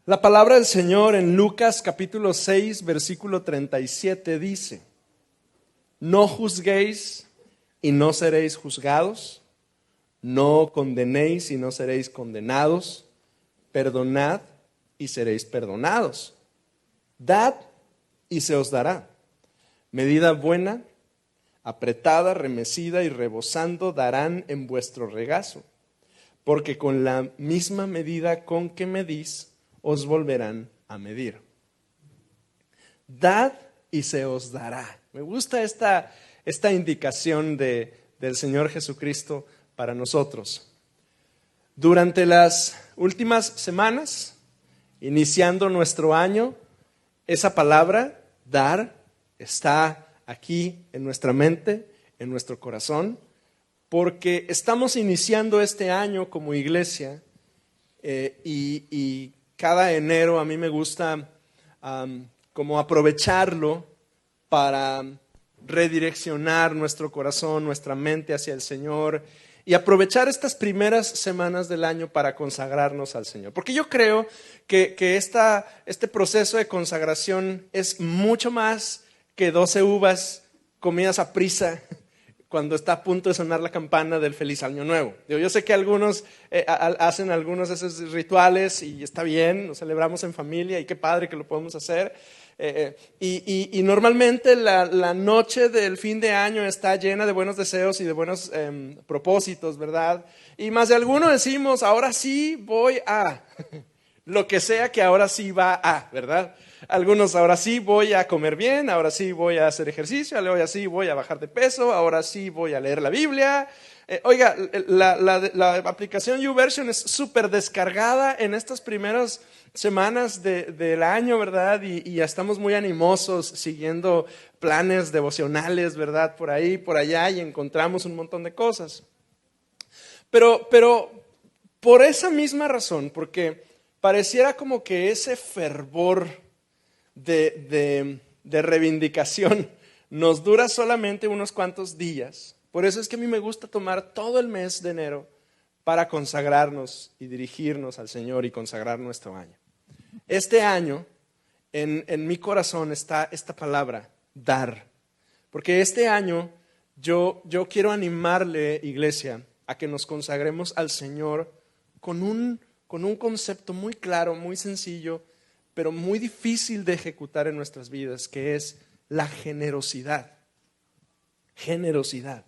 La palabra del Señor en Lucas capítulo 6, versículo 37 dice: No juzguéis y no seréis juzgados, no condenéis y no seréis condenados, perdonad y seréis perdonados, dad y se os dará. Medida buena, apretada, remecida y rebosando darán en vuestro regazo, porque con la misma medida con que medís, os volverán a medir. Dad y se os dará. Me gusta esta indicación del Señor Jesucristo para nosotros. Durante las últimas semanas, iniciando nuestro año, esa palabra, dar, está aquí en nuestra mente, en nuestro corazón, porque estamos iniciando este año como iglesia y cada enero a mí me gusta como aprovecharlo para redireccionar nuestro corazón, nuestra mente hacia el Señor y aprovechar estas primeras semanas del año para consagrarnos al Señor. Porque yo creo que este proceso de consagración es mucho más que 12 uvas comidas a prisa cuando está a punto de sonar la campana del Feliz Año Nuevo. Yo sé que algunos hacen algunos de esos rituales y está bien, lo celebramos en familia y qué padre que lo podemos hacer. Y normalmente la noche del fin de año está llena de buenos deseos y de buenos propósitos, ¿verdad? Y más de algunos decimos, ahora sí voy a, lo que sea que ahora sí va a, ¿verdad? Algunos, ahora sí voy a comer bien, ahora sí voy a hacer ejercicio, ahora sí voy a bajar de peso, ahora sí voy a leer la Biblia. Oiga, la aplicación YouVersion es súper descargada en estas primeras semanas del año, ¿verdad? Y ya estamos muy animosos siguiendo planes devocionales, ¿verdad? Por ahí, por allá, y encontramos un montón de cosas. Pero por esa misma razón, porque pareciera como que ese fervor de reivindicación nos dura solamente unos cuantos días. Por eso es que a mí me gusta tomar todo el mes de enero para consagrarnos y dirigirnos al Señor y consagrar nuestro año. Este año, en mi corazón está esta palabra, dar. Porque este año yo quiero animarle, iglesia, a que nos consagremos al Señor con un concepto muy claro, muy sencillo, pero muy difícil de ejecutar en nuestras vidas, que es la generosidad. Generosidad.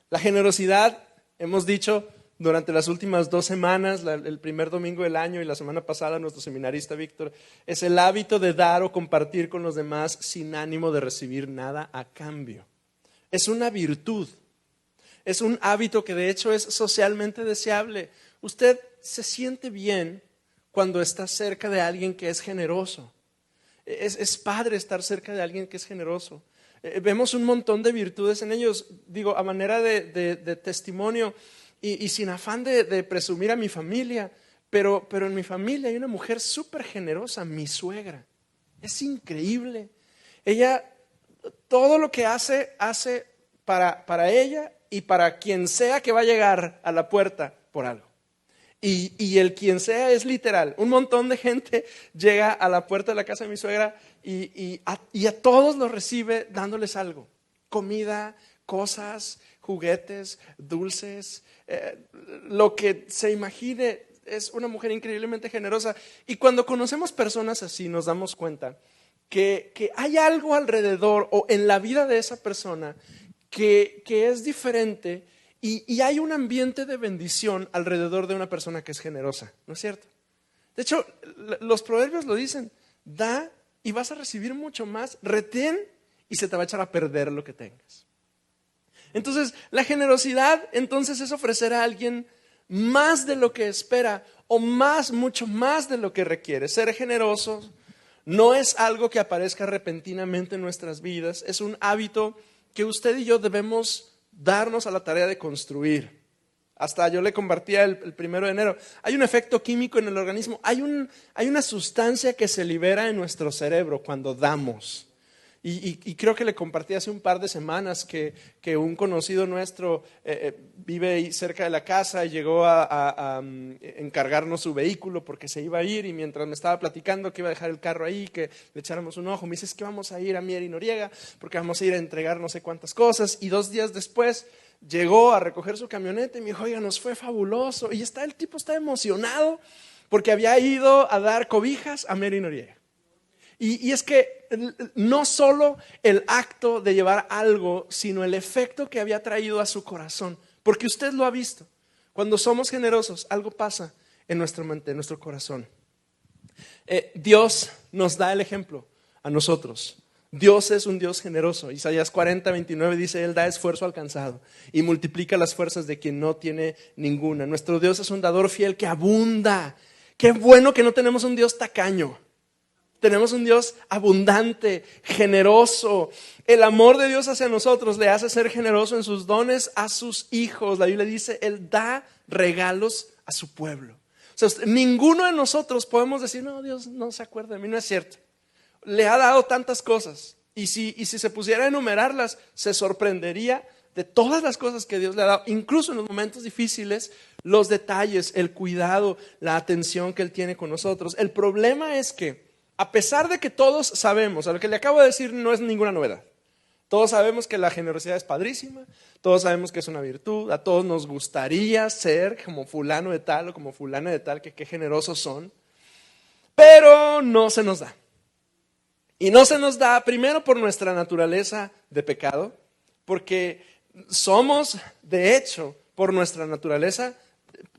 La generosidad, hemos dicho durante las últimas 2 semanas, el primer domingo del año y la semana pasada, nuestro seminarista Víctor, es el hábito de dar o compartir con los demás sin ánimo de recibir nada a cambio. Es una virtud, es un hábito que de hecho es socialmente deseable. Usted se siente bien cuando está cerca de alguien que es generoso. Es padre estar cerca de alguien que es generoso. Vemos un montón de virtudes en ellos, digo, a manera de testimonio y sin afán de presumir a mi familia, pero en mi familia hay una mujer súper generosa, mi suegra. Es increíble. Ella, todo lo que hace para ella y para quien sea que va a llegar a la puerta por algo. Y el quien sea es literal. Un montón de gente llega a la puerta de la casa de mi suegra y a todos los recibe dándoles algo. Comida, cosas, juguetes, dulces, lo que se imagine. Es una mujer increíblemente generosa. Y cuando conocemos personas así nos damos cuenta que hay algo alrededor o en la vida de esa persona que es diferente. Y hay un ambiente de bendición alrededor de una persona que es generosa, ¿no es cierto? De hecho, los proverbios lo dicen, da y vas a recibir mucho más, retén y se te va a echar a perder lo que tengas. Entonces, la generosidad entonces es ofrecer a alguien más de lo que espera o mucho más de lo que requiere. Ser generoso no es algo que aparezca repentinamente en nuestras vidas, es un hábito que usted y yo debemos darnos a la tarea de construir. Hasta yo le compartía el 1 de enero. Hay un efecto químico en el organismo. Hay una sustancia que se libera en nuestro cerebro cuando damos. Y creo que le compartí hace un par de semanas que un conocido nuestro vive ahí cerca de la casa y llegó a encargarnos su vehículo porque se iba a ir, y mientras me estaba platicando que iba a dejar el carro ahí, que le echáramos un ojo, me dice: es que vamos a ir a Mier y Noriega porque vamos a ir a entregar no sé cuántas cosas. Y 2 días después llegó a recoger su camioneta y me dijo: oiga, nos fue fabuloso. Y el tipo está emocionado porque había ido a dar cobijas a Mier y Noriega. Y es que no solo el acto de llevar algo, sino el efecto que había traído a su corazón. Porque usted lo ha visto. Cuando somos generosos, algo pasa en nuestra mente, en nuestro corazón. Dios nos da el ejemplo a nosotros. Dios es un Dios generoso. Isaías 40:29 dice: Él da esfuerzo alcanzado y multiplica las fuerzas de quien no tiene ninguna. Nuestro Dios es un dador fiel que abunda. Qué bueno que no tenemos un Dios tacaño. Tenemos un Dios abundante, generoso. El amor de Dios hacia nosotros le hace ser generoso en sus dones a sus hijos. La Biblia dice: Él da regalos a su pueblo. O sea, ninguno de nosotros podemos decir: no, Dios no se acuerda de mí. No es cierto. Le ha dado tantas cosas. Y si se pusiera a enumerarlas, se sorprendería de todas las cosas que Dios le ha dado. Incluso en los momentos difíciles, los detalles, el cuidado, la atención que Él tiene con nosotros. El problema es que, a pesar de que todos sabemos, a lo que le acabo de decir no es ninguna novedad. Todos sabemos que la generosidad es padrísima, todos sabemos que es una virtud, a todos nos gustaría ser como fulano de tal o como fulana de tal, que qué generosos son, pero no se nos da. Y no se nos da primero por nuestra naturaleza de pecado, porque somos, de hecho, por nuestra naturaleza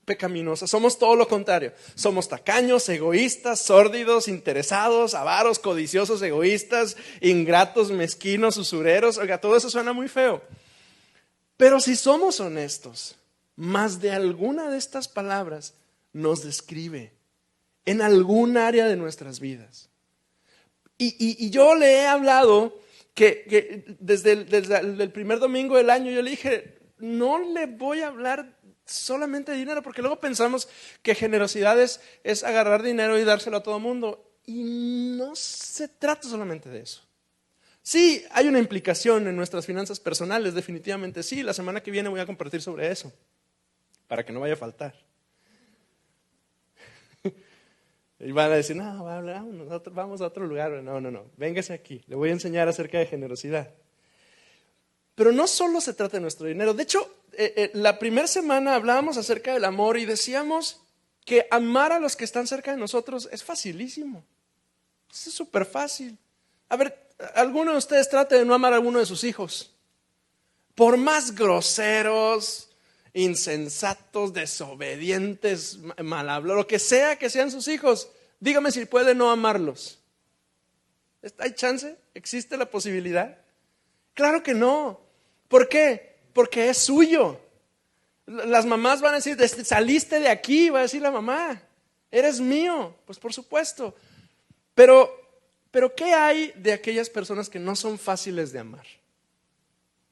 pecaminosa, somos todo lo contrario. Somos tacaños, egoístas, sórdidos, interesados, avaros, codiciosos, egoístas, ingratos, mezquinos, usureros. Oiga, todo eso suena muy feo. Pero si somos honestos, más de alguna de estas palabras nos describe en algún área de nuestras vidas. Y yo le he hablado que desde el primer domingo del año, yo le dije: no le voy a hablar solamente de dinero, porque luego pensamos que generosidad es agarrar dinero y dárselo a todo el mundo. Y no se trata solamente de eso. Sí, hay una implicación en nuestras finanzas personales, definitivamente sí. La semana que viene voy a compartir sobre eso, para que no vaya a faltar. Y van a decir: no, vamos a otro lugar. No, véngase aquí, le voy a enseñar acerca de generosidad. Pero no solo se trata de nuestro dinero. De hecho, la primera semana hablábamos acerca del amor y decíamos que amar a los que están cerca de nosotros es facilísimo. Es súper fácil. A ver, alguno de ustedes trate de no amar a alguno de sus hijos. Por más groseros, insensatos, desobedientes, mal hablados, lo que sea que sean sus hijos, dígame si puede no amarlos. ¿Hay chance? ¿Existe la posibilidad? Claro que no. ¿Por qué? Porque es suyo. Las mamás van a decir: saliste de aquí, va a decir la mamá, eres mío. Pues por supuesto. Pero ¿qué hay de aquellas personas que no son fáciles de amar?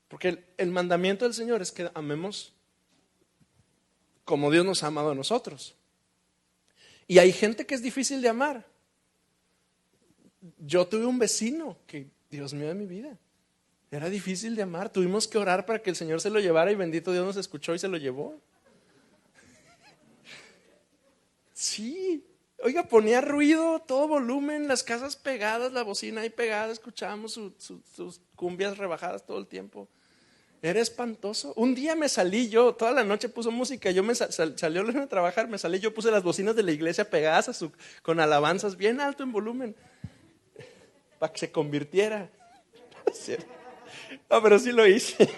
Porque el mandamiento del Señor es que amemos como Dios nos ha amado a nosotros. Y hay gente que es difícil de amar. Yo tuve un vecino que, Dios mío de mi vida, era difícil de amar. Tuvimos que orar para que el Señor se lo llevara, y bendito Dios nos escuchó y se lo llevó. Sí, oiga, ponía ruido, todo volumen, las casas pegadas, la bocina ahí pegada, escuchábamos sus cumbias rebajadas todo el tiempo. Era espantoso. Un día me salí yo, toda la noche puso música, yo salió a trabajar, me salí, yo puse las bocinas de la iglesia pegadas con alabanzas bien alto en volumen, para que se convirtiera. No, pero sí lo hice.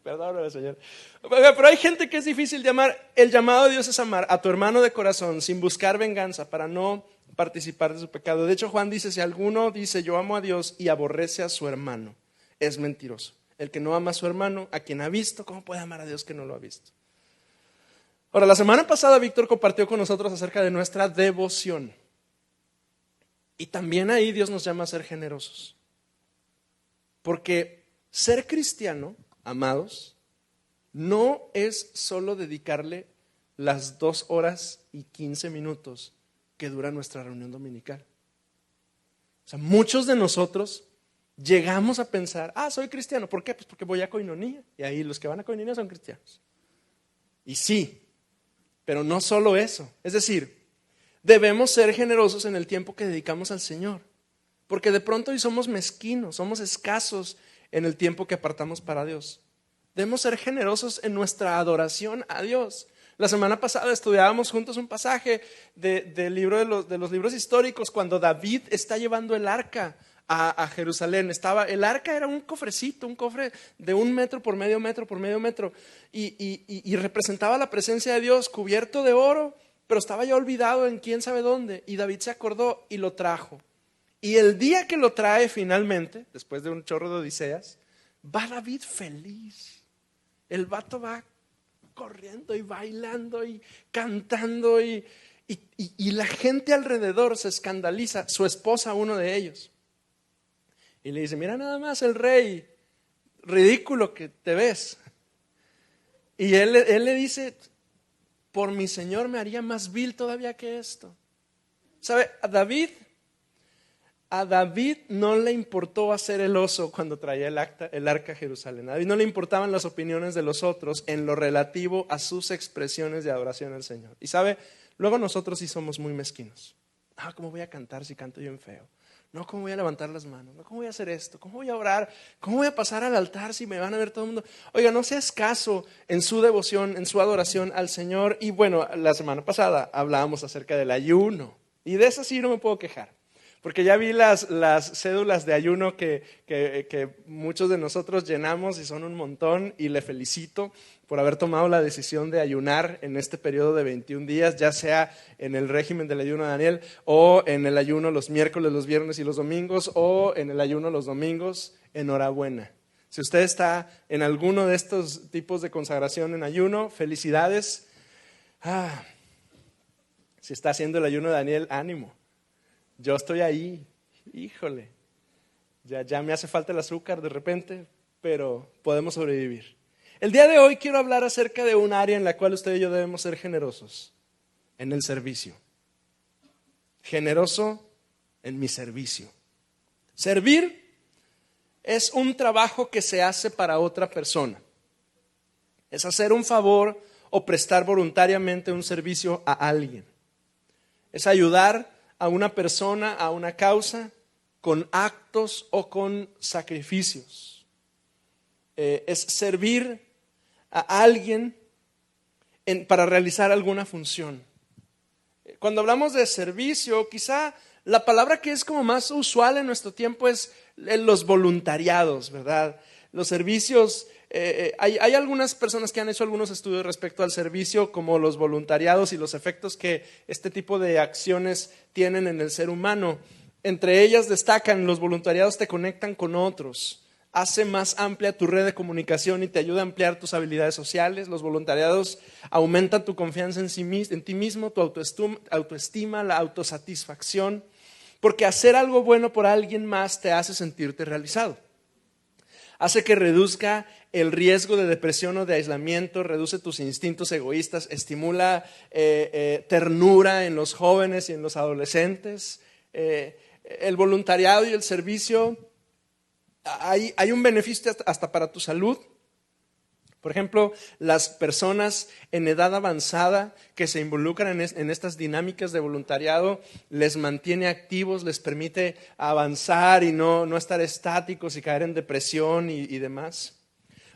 Perdóname, Señor. Pero hay gente que es difícil de amar. El llamado de Dios es amar a tu hermano de corazón, sin buscar venganza, para no participar de su pecado. De hecho, Juan dice: si alguno dice yo amo a Dios y aborrece a su hermano, es mentiroso. El que no ama a su hermano, a quien ha visto, ¿cómo puede amar a Dios que no lo ha visto? Ahora, la semana pasada Víctor compartió con nosotros acerca de nuestra devoción. Y también ahí Dios nos llama a ser generosos. Porque ser cristiano, amados, no es solo dedicarle las 2 horas y 15 minutos que dura nuestra reunión dominical. O sea, muchos de nosotros llegamos a pensar, soy cristiano. ¿Por qué? Pues porque voy a Koinonía. Y ahí los que van a Koinonía son cristianos. Y sí, pero no solo eso. Es decir, debemos ser generosos en el tiempo que dedicamos al Señor. Porque de pronto hoy somos mezquinos, somos escasos en el tiempo que apartamos para Dios. Debemos ser generosos en nuestra adoración a Dios. La semana pasada estudiábamos juntos un pasaje del libro de los libros históricos cuando David está llevando el arca a Jerusalén. El arca era un cofrecito, un cofre de 1 metro por medio metro por medio metro y representaba la presencia de Dios cubierto de oro, pero estaba ya olvidado en quién sabe dónde, y David se acordó y lo trajo. Y el día que lo trae finalmente, después de un chorro de odiseas, va David feliz. El vato va corriendo y bailando y cantando y la gente alrededor se escandaliza, su esposa uno de ellos. Y le dice, mira nada más el rey, ridículo que te ves. Y él le dice, por mi Señor me haría más vil todavía que esto. ¿Sabe? A David no le importó hacer el oso cuando traía el arca a Jerusalén. A David no le importaban las opiniones de los otros en lo relativo a sus expresiones de adoración al Señor. Y sabe, luego nosotros sí somos muy mezquinos. ¿Cómo voy a cantar si canto bien feo? No, ¿cómo voy a levantar las manos? No, ¿cómo voy a hacer esto? ¿Cómo voy a orar? ¿Cómo voy a pasar al altar si me van a ver todo el mundo? Oiga, no sea escaso en su devoción, en su adoración al Señor. Y bueno, la semana pasada hablábamos acerca del ayuno. Y de eso sí no me puedo quejar. Porque ya vi las cédulas de ayuno que muchos de nosotros llenamos y son un montón, y le felicito por haber tomado la decisión de ayunar en este periodo de 21 días, ya sea en el régimen del ayuno de Daniel o en el ayuno los miércoles, los viernes y los domingos, o en el ayuno los domingos. Enhorabuena. Si usted está en alguno de estos tipos de consagración en ayuno, felicidades. Si está haciendo el ayuno de Daniel, ánimo. Yo estoy ahí, híjole, ya me hace falta el azúcar de repente, pero podemos sobrevivir. El día de hoy quiero hablar acerca de un área en la cual usted y yo debemos ser generosos, en el servicio. Generoso en mi servicio. Servir es un trabajo que se hace para otra persona. Es hacer un favor o prestar voluntariamente un servicio a alguien. Es ayudar a una persona, a una causa, con actos o con sacrificios. Es servir a alguien para realizar alguna función. Cuando hablamos de servicio, quizá la palabra que es como más usual en nuestro tiempo es los voluntariados, ¿verdad? Los servicios, hay algunas personas que han hecho algunos estudios respecto al servicio, como los voluntariados y los efectos que este tipo de acciones tienen en el ser humano. Entre ellas destacan: los voluntariados te conectan con otros, hace más amplia tu red de comunicación y te ayuda a ampliar tus habilidades sociales. Los voluntariados aumentan tu confianza en ti mismo, tu autoestima, la autosatisfacción, porque hacer algo bueno por alguien más te hace sentirte realizado. Hace que reduzca el riesgo de depresión o de aislamiento, reduce tus instintos egoístas, estimula ternura en los jóvenes y en los adolescentes. El voluntariado y el servicio, hay un beneficio hasta para tu salud. Por ejemplo, las personas en edad avanzada que se involucran en estas dinámicas de voluntariado les mantiene activos, les permite avanzar y no estar estáticos y caer en depresión y demás.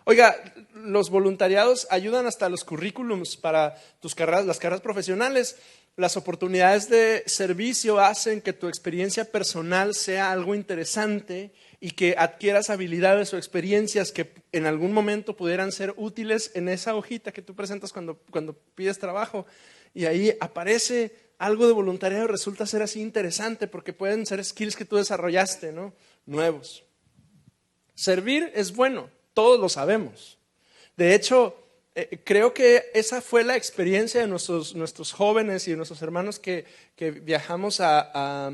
Oiga, los voluntariados ayudan hasta los currículums para tus carreras, las carreras profesionales. Las oportunidades de servicio hacen que tu experiencia personal sea algo interesante y que adquieras habilidades o experiencias que en algún momento pudieran ser útiles en esa hojita que tú presentas cuando pides trabajo. Y ahí aparece algo de voluntariado, resulta ser así interesante porque pueden ser skills que tú desarrollaste, ¿no? Nuevos. Servir es bueno, todos lo sabemos. De hecho, creo que esa fue la experiencia de nuestros jóvenes y de nuestros hermanos que viajamos a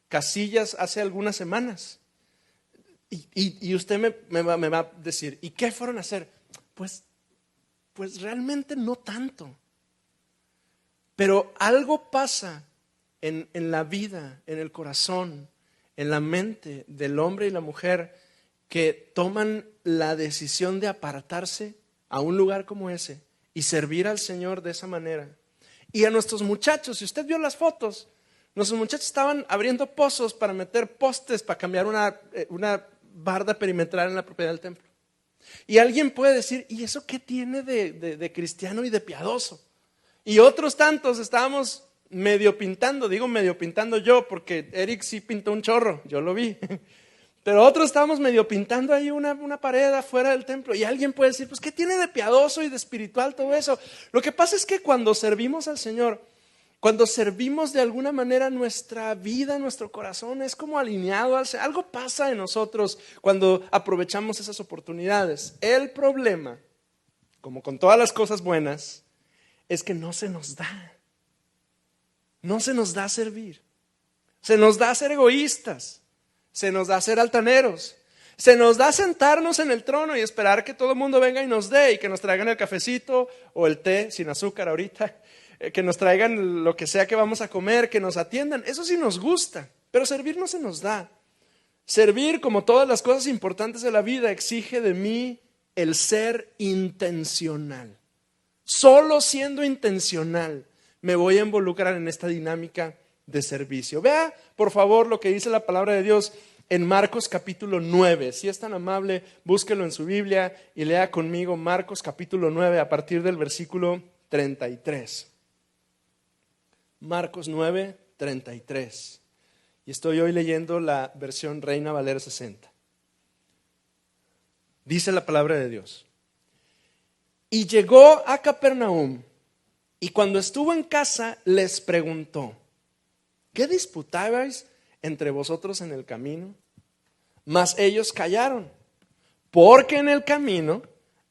Casillas hace algunas semanas. Y usted me va a decir, ¿y qué fueron a hacer? Pues realmente no tanto. Pero algo pasa en la vida, en el corazón, en la mente del hombre y la mujer que toman la decisión de apartarse a un lugar como ese y servir al Señor de esa manera. Y a nuestros muchachos, si usted vio las fotos, nuestros muchachos estaban abriendo pozos para meter postes, para cambiar una barda perimetral en la propiedad del templo. Y alguien puede decir, ¿y eso qué tiene de cristiano y de piadoso? Y otros tantos estábamos medio pintando, digo medio pintando yo, porque Eric sí pintó un chorro, yo lo vi. Pero otros estábamos medio pintando ahí una pared afuera del templo. Y alguien puede decir, pues ¿qué tiene de piadoso y de espiritual todo eso? Lo que pasa es que cuando servimos al Señor, cuando servimos de alguna manera nuestra vida, nuestro corazón es como alineado al Señor. Algo pasa en nosotros cuando aprovechamos esas oportunidades. El problema, como con todas las cosas buenas, es que no se nos da. No se nos da servir. Se nos da ser egoístas. Se nos da ser altaneros. Se nos da sentarnos en el trono y esperar que todo el mundo venga y nos dé y que nos traigan el cafecito o el té sin azúcar ahorita, que nos traigan lo que sea que vamos a comer, que nos atiendan. Eso sí nos gusta, pero servir no se nos da. Servir, como todas las cosas importantes de la vida, exige de mí el ser intencional. Solo siendo intencional me voy a involucrar en esta dinámica de servicio. Vea, por favor, lo que dice la palabra de Dios en Marcos capítulo 9. Si es tan amable, búsquelo en su Biblia y lea conmigo Marcos capítulo 9 a partir del versículo 33. Marcos 9, 33. Y estoy hoy leyendo la versión Reina Valera 60. Dice la palabra de Dios. Y llegó a Capernaum, y cuando estuvo en casa les preguntó, ¿qué disputabais entre vosotros en el camino? Mas ellos callaron, porque en el camino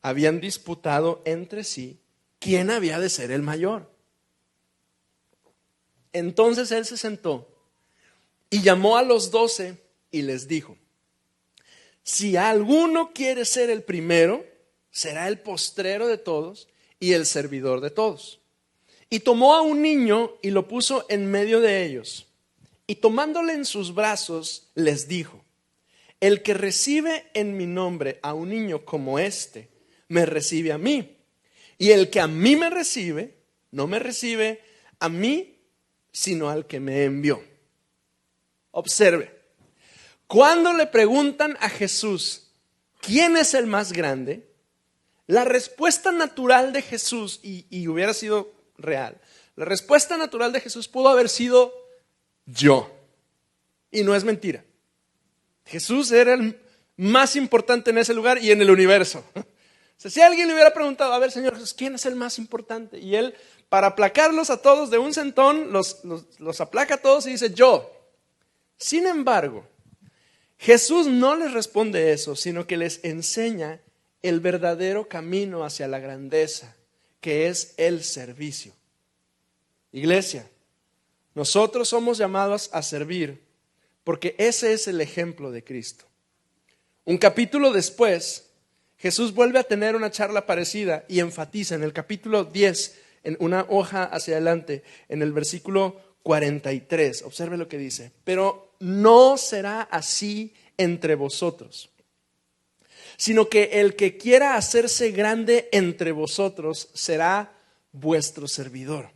habían disputado entre sí quién había de ser el mayor. Entonces él se sentó y llamó a los 12 y les dijo, si alguno quiere ser el primero, será el postrero de todos y el servidor de todos. Y tomó a un niño y lo puso en medio de ellos. Y tomándole en sus brazos, les dijo, el que recibe en mi nombre a un niño como este, me recibe a mí. Y el que a mí me recibe, no me recibe a mí, sino al que me envió. Observe, cuando le preguntan a Jesús, ¿quién es el más grande? La respuesta natural de Jesús, y hubiera sido real, la respuesta natural de Jesús pudo haber sido yo. Y no es mentira. Jesús era el más importante en ese lugar y en el universo. O sea, si alguien le hubiera preguntado, a ver, Señor Jesús, ¿quién es el más importante? Y él, para aplacarlos a todos de un sentón, los aplaca a todos y dice, yo. Sin embargo, Jesús no les responde eso, sino que les enseña el verdadero camino hacia la grandeza, que es el servicio. Iglesia, nosotros somos llamados a servir porque ese es el ejemplo de Cristo. Un capítulo después, Jesús vuelve a tener una charla parecida y enfatiza en el capítulo 10, en una hoja hacia adelante, en el versículo 43. Observe lo que dice. Pero no será así entre vosotros, sino que el que quiera hacerse grande entre vosotros será vuestro servidor.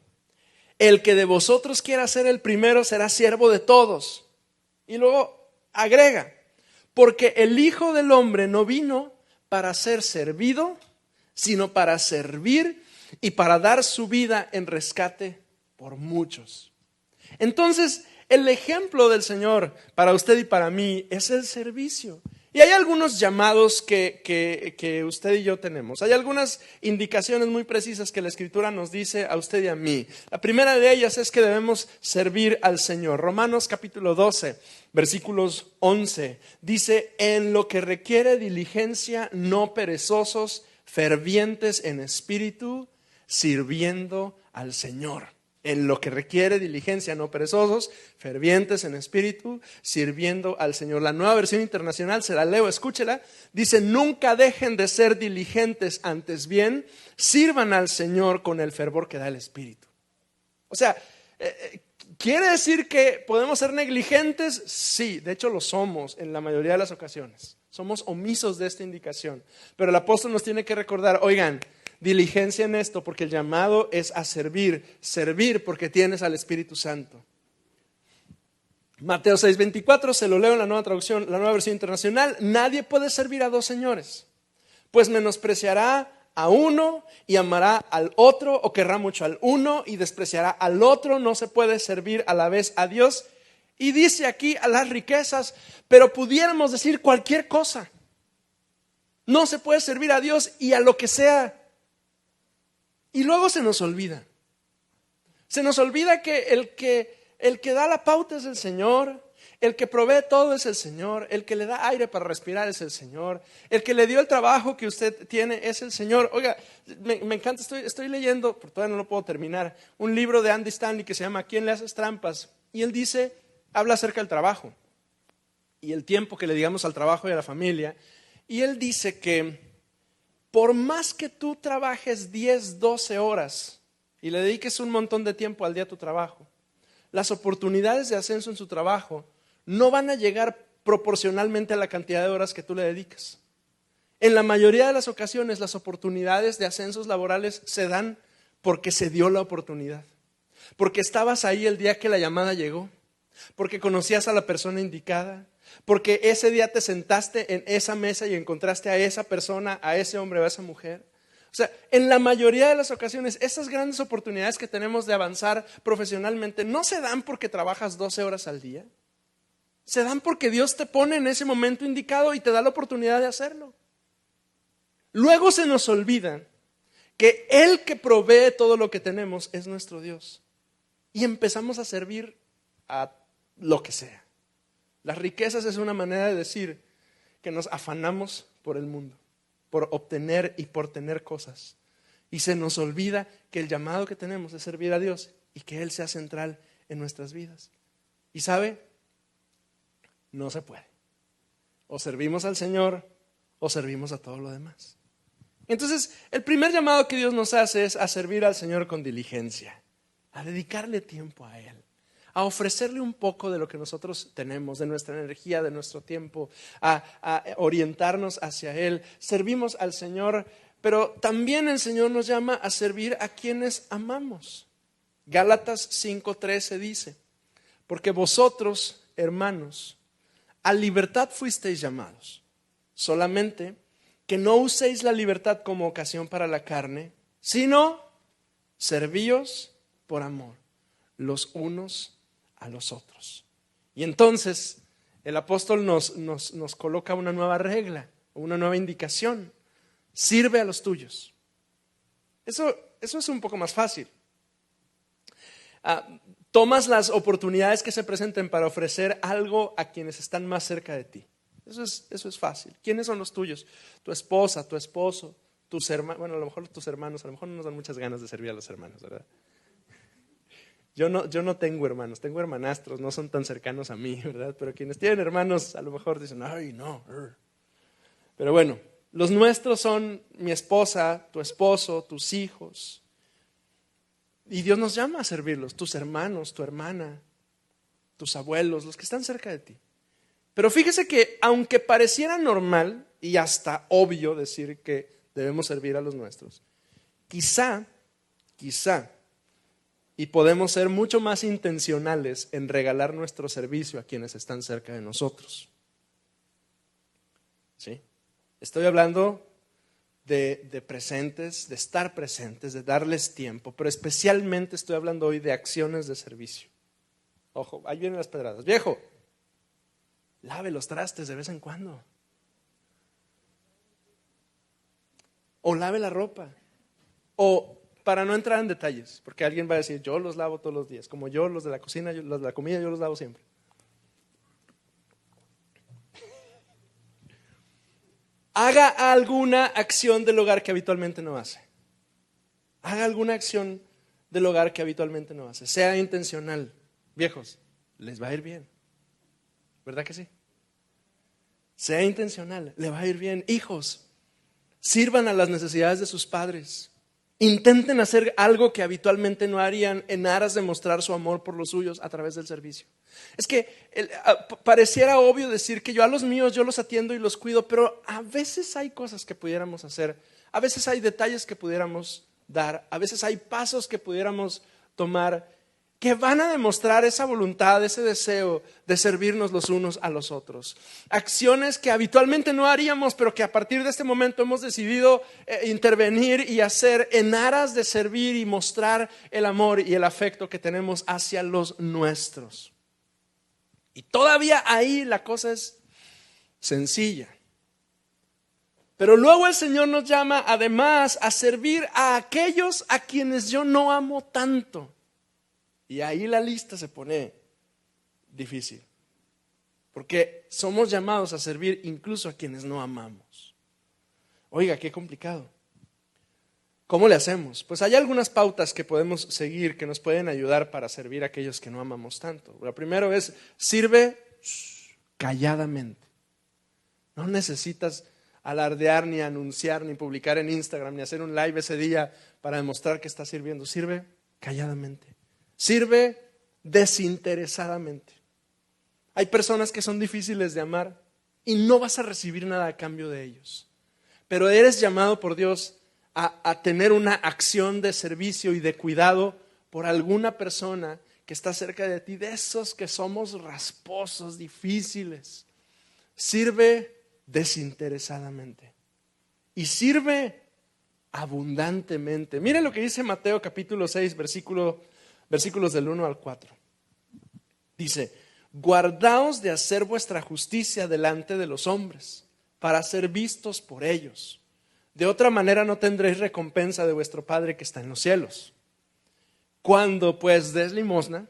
El que de vosotros quiera ser el primero será siervo de todos. Y luego agrega, porque el Hijo del Hombre no vino para ser servido, sino para servir y para dar su vida en rescate por muchos. Entonces, el ejemplo del Señor para usted y para mí es el servicio. Y hay algunos llamados que usted y yo tenemos. Hay algunas indicaciones muy precisas que la Escritura nos dice a usted y a mí. La primera de ellas es que debemos servir al Señor. Romanos capítulo 12, versículos 11, dice, en lo que requiere diligencia, no perezosos, fervientes en espíritu, sirviendo al Señor. En lo que requiere diligencia, no perezosos, fervientes en espíritu, sirviendo al Señor. La Nueva Versión Internacional, se la leo, escúchela. Dice, nunca dejen de ser diligentes, antes bien, sirvan al Señor con el fervor que da el Espíritu. O sea, ¿Quiere decir que podemos ser negligentes? Sí, de hecho lo somos en la mayoría de las ocasiones. Somos omisos de esta indicación. Pero el apóstol nos tiene que recordar, oigan, diligencia en esto porque el llamado es a servir. Servir porque tienes al Espíritu Santo. Mateo 6:24, se lo leo en la nueva traducción, la nueva versión internacional. Nadie puede servir a dos señores, pues menospreciará a uno y amará al otro, o querrá mucho al uno y despreciará al otro. No se puede servir a la vez a Dios. Y dice aquí a las riquezas, pero pudiéramos decir cualquier cosa. No se puede servir a Dios y a lo que sea. Y luego se nos olvida. Se nos olvida que el que da la pauta es el Señor. El que provee todo es el Señor. El que le da aire para respirar es el Señor. El que le dio el trabajo que usted tiene es el Señor. Oiga, me encanta, estoy leyendo, porque todavía no lo puedo terminar, un libro de Andy Stanley que se llama ¿A quién le haces trampas? Y él habla acerca del trabajo y el tiempo que le digamos al trabajo y a la familia. Y él dice que por más que tú trabajes 10, 12 horas y le dediques un montón de tiempo al día a tu trabajo, las oportunidades de ascenso en su trabajo no van a llegar proporcionalmente a la cantidad de horas que tú le dedicas. En la mayoría de las ocasiones las oportunidades de ascensos laborales se dan porque se dio la oportunidad, porque estabas ahí el día que la llamada llegó, porque conocías a la persona indicada, porque ese día te sentaste en esa mesa y encontraste a esa persona, a ese hombre o a esa mujer. O sea, en la mayoría de las ocasiones esas grandes oportunidades que tenemos de avanzar profesionalmente no se dan porque trabajas 12 horas al día. Se dan porque Dios te pone en ese momento indicado y te da la oportunidad de hacerlo. Luego se nos olvida que el que provee todo lo que tenemos es nuestro Dios. Y empezamos a servir a lo que sea. Las riquezas es una manera de decir que nos afanamos por el mundo, por obtener y por tener cosas. Y se nos olvida que el llamado que tenemos es servir a Dios y que Él sea central en nuestras vidas. ¿Y sabe? No se puede. O servimos al Señor o servimos a todo lo demás. Entonces, el primer llamado que Dios nos hace es a servir al Señor con diligencia, a dedicarle tiempo a Él, a ofrecerle un poco de lo que nosotros tenemos, de nuestra energía, de nuestro tiempo, a orientarnos hacia Él. Servimos al Señor, pero también el Señor nos llama a servir a quienes amamos. Gálatas 5:13 dice, porque vosotros, hermanos, a libertad fuisteis llamados, solamente que no uséis la libertad como ocasión para la carne, sino servíos por amor los unos a los otros. Y entonces el apóstol nos coloca una nueva regla, una nueva indicación. Sirve a los tuyos. Eso es un poco más fácil. Tomas las oportunidades que se presenten para ofrecer algo a quienes están más cerca de ti. Eso es fácil. ¿Quiénes son los tuyos? Tu esposa, tu esposo, tus hermanos. Bueno, a lo mejor tus hermanos. A lo mejor no nos dan muchas ganas de servir a los hermanos, ¿verdad? Yo no tengo hermanos, tengo hermanastros, no son tan cercanos a mí, ¿verdad? Pero quienes tienen hermanos a lo mejor dicen, ay, no. Pero bueno, los nuestros son mi esposa, tu esposo, tus hijos. Y Dios nos llama a servirlos, tus hermanos, tu hermana, tus abuelos, los que están cerca de ti. Pero fíjese que aunque pareciera normal y hasta obvio decir que debemos servir a los nuestros, quizá, y podemos ser mucho más intencionales en regalar nuestro servicio a quienes están cerca de nosotros. ¿Sí? Estoy hablando de presentes, de estar presentes, de darles tiempo, pero especialmente estoy hablando hoy de acciones de servicio. Ojo, ahí vienen las pedradas. Viejo, lave los trastes de vez en cuando. O lave la ropa. O, para no entrar en detalles, porque alguien va a decir, yo los lavo todos los días, como yo los de la cocina, los de la comida, yo los lavo siempre. Haga alguna acción del hogar que habitualmente no hace. Haga alguna acción del hogar que habitualmente no hace. Sea intencional. Viejos, les va a ir bien. ¿Verdad que sí? Sea intencional, le va a ir bien. Hijos, sirvan a las necesidades de sus padres. Intenten hacer algo que habitualmente no harían en aras de mostrar su amor por los suyos a través del servicio. Es que pareciera obvio decir que yo a los míos yo los atiendo y los cuido, pero a veces hay cosas que pudiéramos hacer, a veces hay detalles que pudiéramos dar, a veces hay pasos que pudiéramos tomar que van a demostrar esa voluntad, ese deseo de servirnos los unos a los otros. Acciones que habitualmente no haríamos, pero que a partir de este momento hemos decidido intervenir y hacer en aras de servir y mostrar el amor y el afecto que tenemos hacia los nuestros. Y todavía ahí la cosa es sencilla. Pero luego el Señor nos llama además a servir a aquellos a quienes yo no amo tanto. Y ahí la lista se pone difícil, porque somos llamados a servir incluso a quienes no amamos. Oiga, qué complicado. ¿Cómo le hacemos? Pues hay algunas pautas que podemos seguir que nos pueden ayudar para servir a aquellos que no amamos tanto. Lo primero es, sirve calladamente. No necesitas alardear, ni anunciar, ni publicar en Instagram, ni hacer un live ese día para demostrar que estás sirviendo. Sirve calladamente. Sirve desinteresadamente. Hay personas que son difíciles de amar y no vas a recibir nada a cambio de ellos. Pero eres llamado por Dios a tener una acción de servicio y de cuidado por alguna persona que está cerca de ti, de esos que somos rasposos, difíciles. Sirve desinteresadamente y sirve abundantemente. Mire lo que dice Mateo capítulo 6, versículos del 1 al 4. Dice: guardaos de hacer vuestra justicia delante de los hombres, para ser vistos por ellos. De otra manera no tendréis recompensa de vuestro Padre que está en los cielos. Cuando pues des limosna,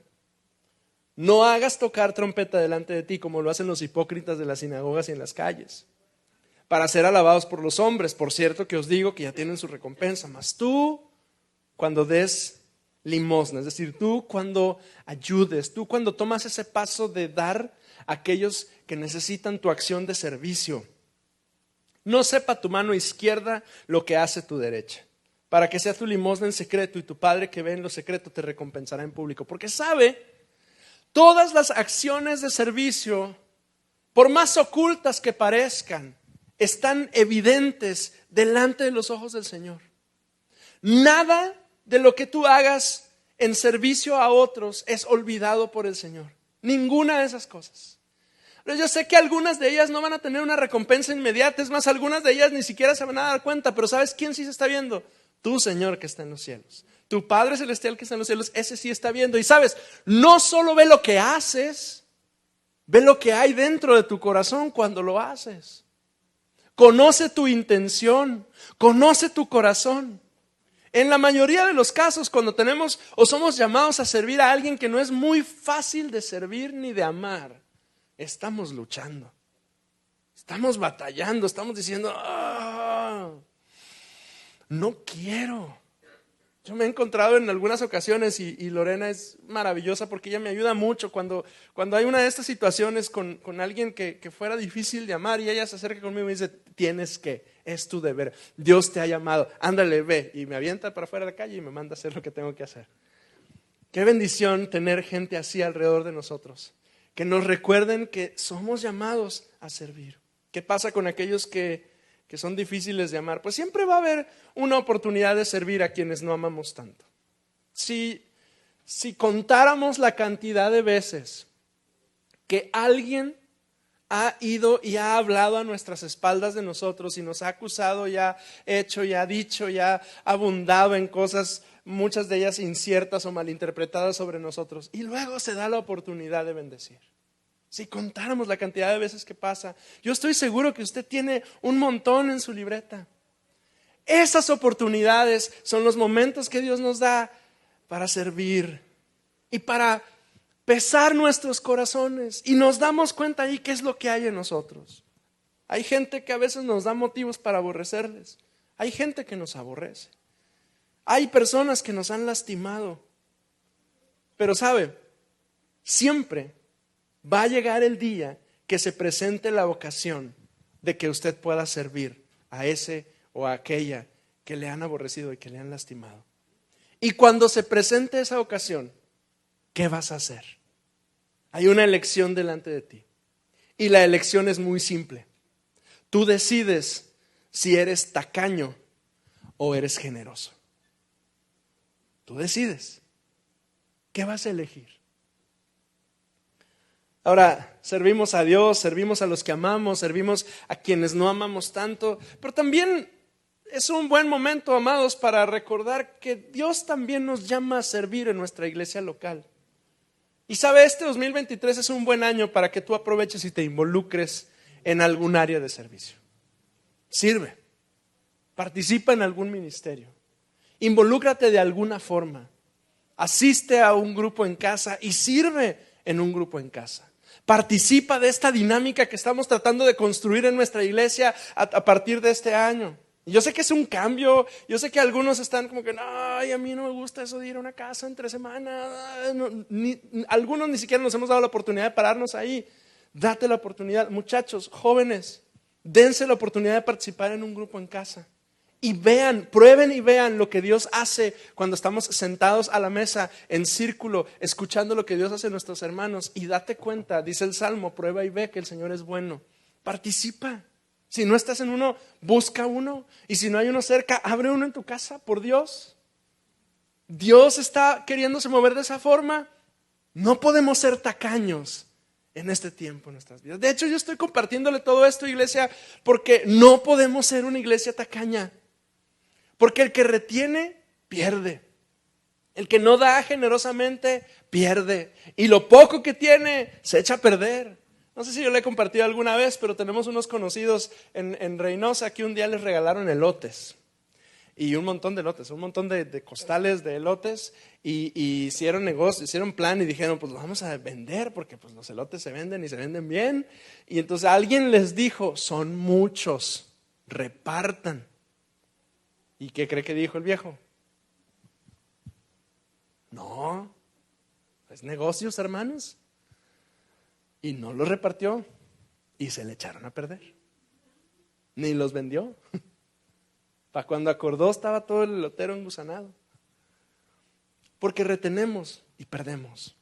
no hagas tocar trompeta delante de ti, como lo hacen los hipócritas de las sinagogas y en las calles, para ser alabados por los hombres. Por cierto que os digo que ya tienen su recompensa. Mas tú, cuando des limosna, es decir, tú cuando ayudes, tú cuando tomas ese paso de dar a aquellos que necesitan tu acción de servicio, no sepa tu mano izquierda lo que hace tu derecha, para que sea tu limosna en secreto, y tu Padre que ve en lo secreto te recompensará en público. Porque sabe, todas las acciones de servicio, por más ocultas que parezcan, están evidentes delante de los ojos del Señor. Nada de lo que tú hagas en servicio a otros es olvidado por el Señor. Ninguna de esas cosas. Pero yo sé que algunas de ellas no van a tener una recompensa inmediata. Es más, algunas de ellas ni siquiera se van a dar cuenta. Pero ¿sabes quién sí se está viendo? Tu Señor que está en los cielos. Tu Padre Celestial que está en los cielos, ese sí está viendo. Y sabes, no solo ve lo que haces, ve lo que hay dentro de tu corazón cuando lo haces. Conoce tu intención, conoce tu corazón. En la mayoría de los casos, cuando tenemos o somos llamados a servir a alguien que no es muy fácil de servir ni de amar, estamos luchando, estamos batallando, estamos diciendo, no quiero. Yo me he encontrado en algunas ocasiones y Lorena es maravillosa porque ella me ayuda mucho cuando hay una de estas situaciones con alguien que fuera difícil de amar, y ella se acerca conmigo y me dice: tienes que, es tu deber, Dios te ha llamado, ándale, ve, y me avienta para afuera de la calle y me manda a hacer lo que tengo que hacer. Qué bendición tener gente así alrededor de nosotros, que nos recuerden que somos llamados a servir. ¿Qué pasa con aquellos que son difíciles de amar? Pues siempre va a haber una oportunidad de servir a quienes no amamos tanto. Si contáramos la cantidad de veces que alguien ha ido y ha hablado a nuestras espaldas de nosotros y nos ha acusado y ha hecho y ha dicho y ha abundado en cosas, muchas de ellas inciertas o malinterpretadas sobre nosotros, y luego se da la oportunidad de bendecir. Si contáramos la cantidad de veces que pasa, yo estoy seguro que usted tiene un montón en su libreta. Esas oportunidades son los momentos que Dios nos da para servir y para pesar nuestros corazones, y nos damos cuenta ahí qué es lo que hay en nosotros. Hay gente que a veces nos da motivos para aborrecerles. Hay gente que nos aborrece. Hay personas que nos han lastimado. Pero sabe, siempre va a llegar el día que se presente la ocasión de que usted pueda servir a ese o a aquella que le han aborrecido y que le han lastimado. Y cuando se presente esa ocasión, ¿qué vas a hacer? Hay una elección delante de ti. Y la elección es muy simple. Tú decides si eres tacaño o eres generoso. Tú decides. ¿Qué vas a elegir? Ahora, servimos a Dios, servimos a los que amamos, servimos a quienes no amamos tanto, pero también es un buen momento, amados, para recordar que Dios también nos llama a servir en nuestra iglesia local. Y sabe, este 2023 es un buen año para que tú aproveches y te involucres en algún área de servicio. Sirve, participa en algún ministerio, involúcrate de alguna forma, asiste a un grupo en casa y sirve en un grupo en casa. Participa de esta dinámica que estamos tratando de construir en nuestra iglesia a partir de este año. Y yo sé que es un cambio, yo sé que algunos están como que, ay, a mí no me gusta eso de ir a una casa entre semana. Algunos ni siquiera nos hemos dado la oportunidad de pararnos ahí. Date la oportunidad, muchachos, jóvenes, dense la oportunidad de participar en un grupo en casa. Y vean, prueben y vean lo que Dios hace cuando estamos sentados a la mesa en círculo, escuchando lo que Dios hace en nuestros hermanos. Y date cuenta, dice el Salmo, prueba y ve que el Señor es bueno. Participa. Si no estás en uno, busca uno. Y si no hay uno cerca, abre uno en tu casa, por Dios. Dios está queriéndose mover de esa forma. No podemos ser tacaños en este tiempo en nuestras vidas. De hecho, yo estoy compartiéndole todo esto, iglesia, porque no podemos ser una iglesia tacaña. Porque el que retiene, pierde. El que no da generosamente, pierde. Y lo poco que tiene, se echa a perder. No sé si yo le he compartido alguna vez, pero tenemos unos conocidos en Reynosa que un día les regalaron elotes. Y un montón de elotes, un montón de costales de elotes. Y hicieron negocio, hicieron plan y dijeron, pues lo vamos a vender porque pues los elotes se venden y se venden bien. Y entonces alguien les dijo, son muchos, repartan. ¿Y qué cree que dijo el viejo? No, es negocios, hermanos. Y no los repartió y se le echaron a perder. Ni los vendió. Para cuando acordó estaba todo el elotero engusanado. Porque retenemos y perdemos.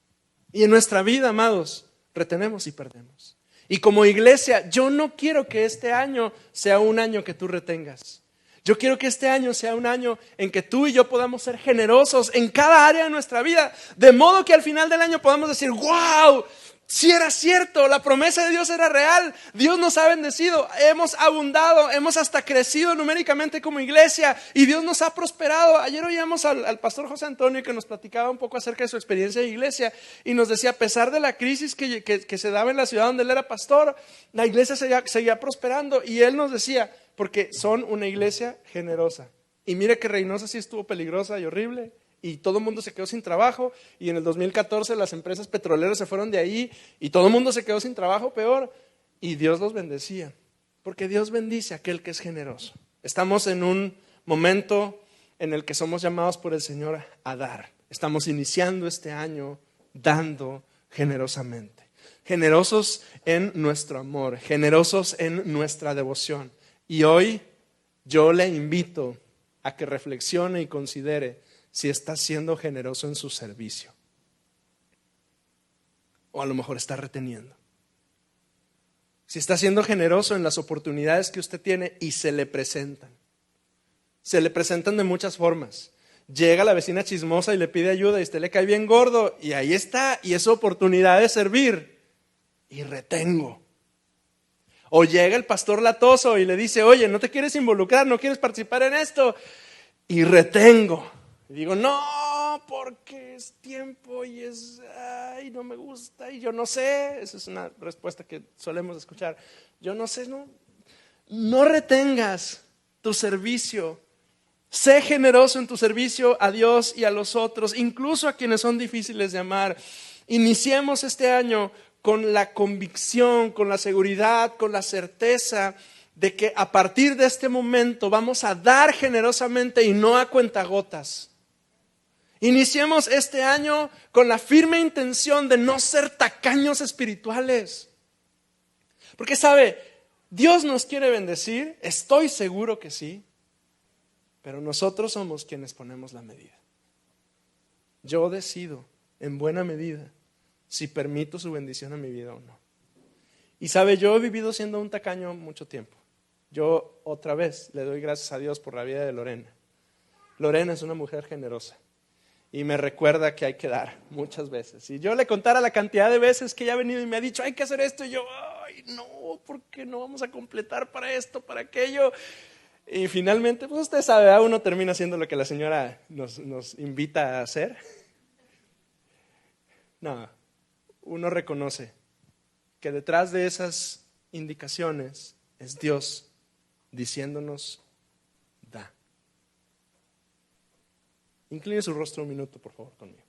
Y en nuestra vida, amados, retenemos y perdemos. Y como iglesia, yo no quiero que este año sea un año que tú retengas. Yo quiero que este año sea un año en que tú y yo podamos ser generosos en cada área de nuestra vida, de modo que al final del año podamos decir, wow, si era cierto, la promesa de Dios era real, Dios nos ha bendecido, hemos abundado, hemos hasta crecido numéricamente como iglesia y Dios nos ha prosperado. Ayer oíamos al pastor José Antonio que nos platicaba un poco acerca de su experiencia de iglesia y nos decía, a pesar de la crisis que se daba en la ciudad donde él era pastor, la iglesia seguía prosperando y él nos decía, porque son una iglesia generosa. Y mire que Reynosa sí estuvo peligrosa y horrible. Y todo el mundo se quedó sin trabajo. Y en el 2014 las empresas petroleras se fueron de ahí. Y todo el mundo se quedó sin trabajo, peor. Y Dios los bendecía. Porque Dios bendice a aquel que es generoso. Estamos en un momento en el que somos llamados por el Señor a dar. Estamos iniciando este año dando generosamente. Generosos en nuestro amor. Generosos en nuestra devoción. Y hoy yo le invito a que reflexione y considere si está siendo generoso en su servicio. O a lo mejor está reteniendo. Si está siendo generoso en las oportunidades que usted tiene y se le presentan. Se le presentan de muchas formas. Llega la vecina chismosa y le pide ayuda y usted le cae bien gordo y ahí está, y es oportunidad de servir. Y retengo. O llega el pastor latoso y le dice, oye, ¿no te quieres involucrar? ¿No quieres participar en esto? Y retengo. Y digo, no, porque es tiempo y ay, no me gusta y yo no sé. Esa es una respuesta que solemos escuchar. Yo no sé, no retengas tu servicio. Sé generoso en tu servicio a Dios y a los otros, incluso a quienes son difíciles de amar. Iniciemos este año con la convicción, con la seguridad, con la certeza de que a partir de este momento vamos a dar generosamente y no a cuentagotas. Iniciemos este año con la firme intención de no ser tacaños espirituales. Porque sabe, Dios nos quiere bendecir, estoy seguro que sí. pero nosotros somos quienes ponemos la medida. Yo decido en buena medida si permito su bendición a mi vida o no. Y sabe, yo he vivido siendo un tacaño mucho tiempo. Yo otra vez le doy gracias a Dios por la vida de Lorena. Lorena es una mujer generosa y me recuerda que hay que dar muchas veces. Si yo le contara la cantidad de veces que ella ha venido y me ha dicho, hay que hacer esto, y yo, ay, no, ¿por qué no vamos a completar para esto, para aquello? Y finalmente, pues usted sabe, uno termina haciendo lo que la señora nos invita a hacer. No, uno reconoce que detrás de esas indicaciones es Dios diciéndonos, da. Incline su rostro un minuto, por favor, conmigo.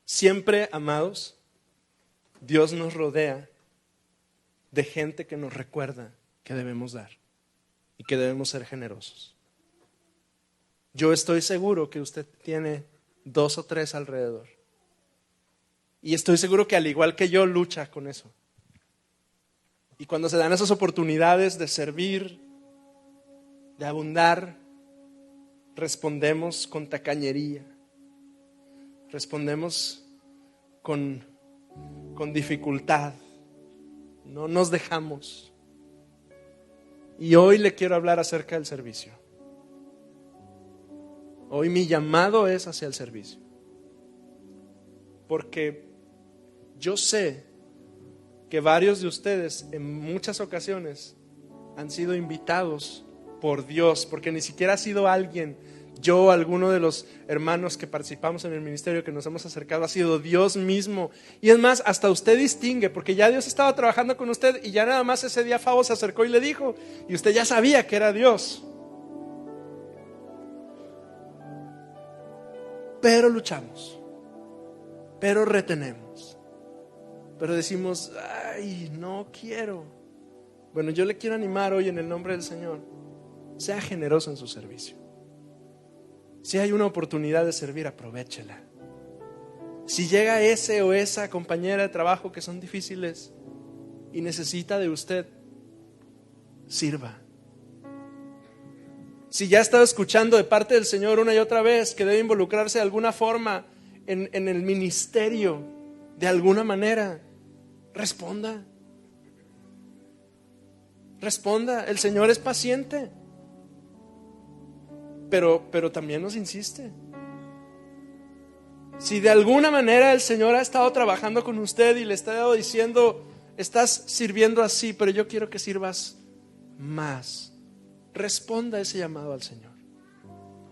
Siempre, amados, Dios nos rodea de gente que nos recuerda que debemos dar y que debemos ser generosos. Yo estoy seguro que usted tiene 2 o 3 alrededor. Y estoy seguro que al igual que yo lucha con eso. Y cuando se dan esas oportunidades de servir, de abundar, respondemos con tacañería. Respondemos con dificultad. No nos dejamos. Y hoy le quiero hablar acerca del servicio. Hoy mi llamado es hacia el servicio. Porque yo sé que varios de ustedes en muchas ocasiones han sido invitados por Dios, porque ni siquiera ha sido alguien, yo, alguno de los hermanos que participamos en el ministerio que nos hemos acercado, ha sido Dios mismo. Y es más, hasta usted distingue, porque ya Dios estaba trabajando con usted y ya nada más ese día Fabo se acercó y le dijo, y usted ya sabía que era Dios. Pero luchamos, pero retenemos, pero decimos, ay, no quiero. Bueno, yo le quiero animar hoy en el nombre del Señor, sea generoso en su servicio. Si hay una oportunidad de servir, aprovéchela. Si llega ese o esa compañera de trabajo que son difíciles y necesita de usted, sirva. Si ya ha estado escuchando de parte del Señor una y otra vez que debe involucrarse de alguna forma en el ministerio, de alguna manera, responda. Responda. El Señor es paciente, pero también nos insiste. Si de alguna manera el Señor ha estado trabajando con usted y le está diciendo, estás sirviendo así, pero yo quiero que sirvas más, responda ese llamado al Señor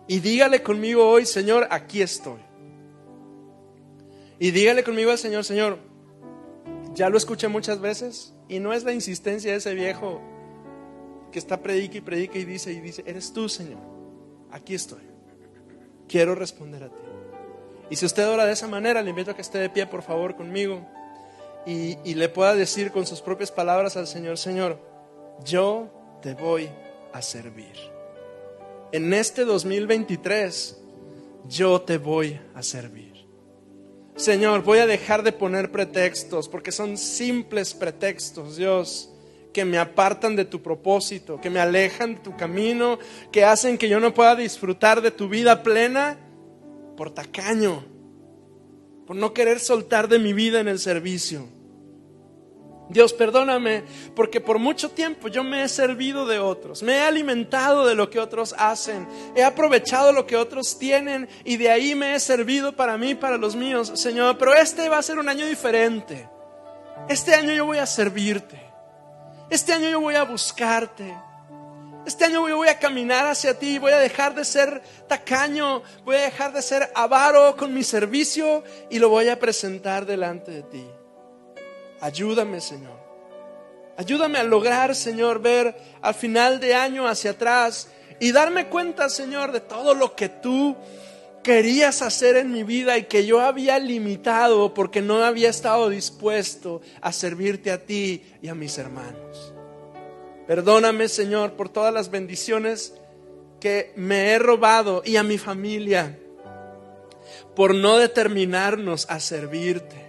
y dígale conmigo hoy, Señor, aquí estoy. Y dígale conmigo al Señor, Señor, ya lo escuché muchas veces y no es la insistencia de ese viejo que está predica y dice, eres tú, Señor, aquí estoy, quiero responder a ti. Y si usted ora de esa manera, le invito a que esté de pie, por favor, conmigo y le pueda decir con sus propias palabras al Señor, Señor, yo te voy a servir. En este 2023 yo te voy a servir. Señor, voy a dejar de poner pretextos, porque son simples pretextos, Dios, que me apartan de tu propósito, que me alejan de tu camino, que hacen que yo no pueda disfrutar de tu vida plena por tacaño, por no querer soltar de mi vida en el servicio. Dios, perdóname, porque por mucho tiempo yo me he servido de otros, me he alimentado de lo que otros hacen, he aprovechado lo que otros tienen y de ahí me he servido para mí, para los míos, Señor. Pero este va a ser un año diferente. Este año yo voy a servirte. Este año yo voy a buscarte. Este año yo voy a caminar hacia ti, voy a dejar de ser tacaño, voy a dejar de ser avaro con mi servicio y lo voy a presentar delante de ti. Ayúdame, Señor. Ayúdame a lograr, Señor, ver al final de año hacia atrás y darme cuenta, Señor, de todo lo que tú querías hacer en mi vida y que yo había limitado porque no había estado dispuesto a servirte a ti y a mis hermanos. Perdóname, Señor, por todas las bendiciones que me he robado y a mi familia por no determinarnos a servirte,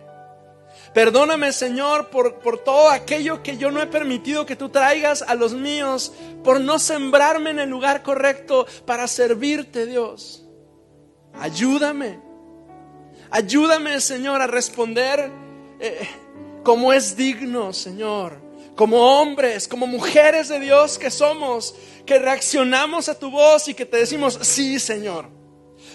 Perdóname, Señor, por todo aquello que yo no he permitido que tú traigas a los míos, por no sembrarme en el lugar correcto para servirte, Dios. Ayúdame, Señor, a responder como es digno, Señor, como hombres, como mujeres de Dios que somos, que reaccionamos a tu voz y que te decimos: sí, Señor.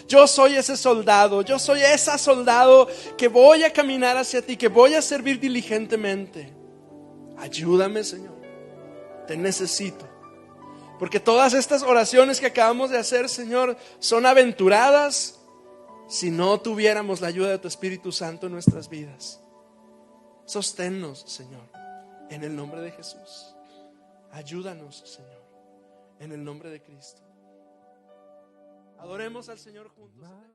Yo soy ese soldado, yo soy esa soldado que voy a caminar hacia ti, que voy a servir diligentemente. Ayúdame, Señor, te necesito. Porque todas estas oraciones que acabamos de hacer, Señor, son aventuradas si no tuviéramos la ayuda de tu Espíritu Santo en nuestras vidas. Sosténnos, Señor, en el nombre de Jesús. Ayúdanos, Señor, en el nombre de Cristo. Adoremos al Señor juntos.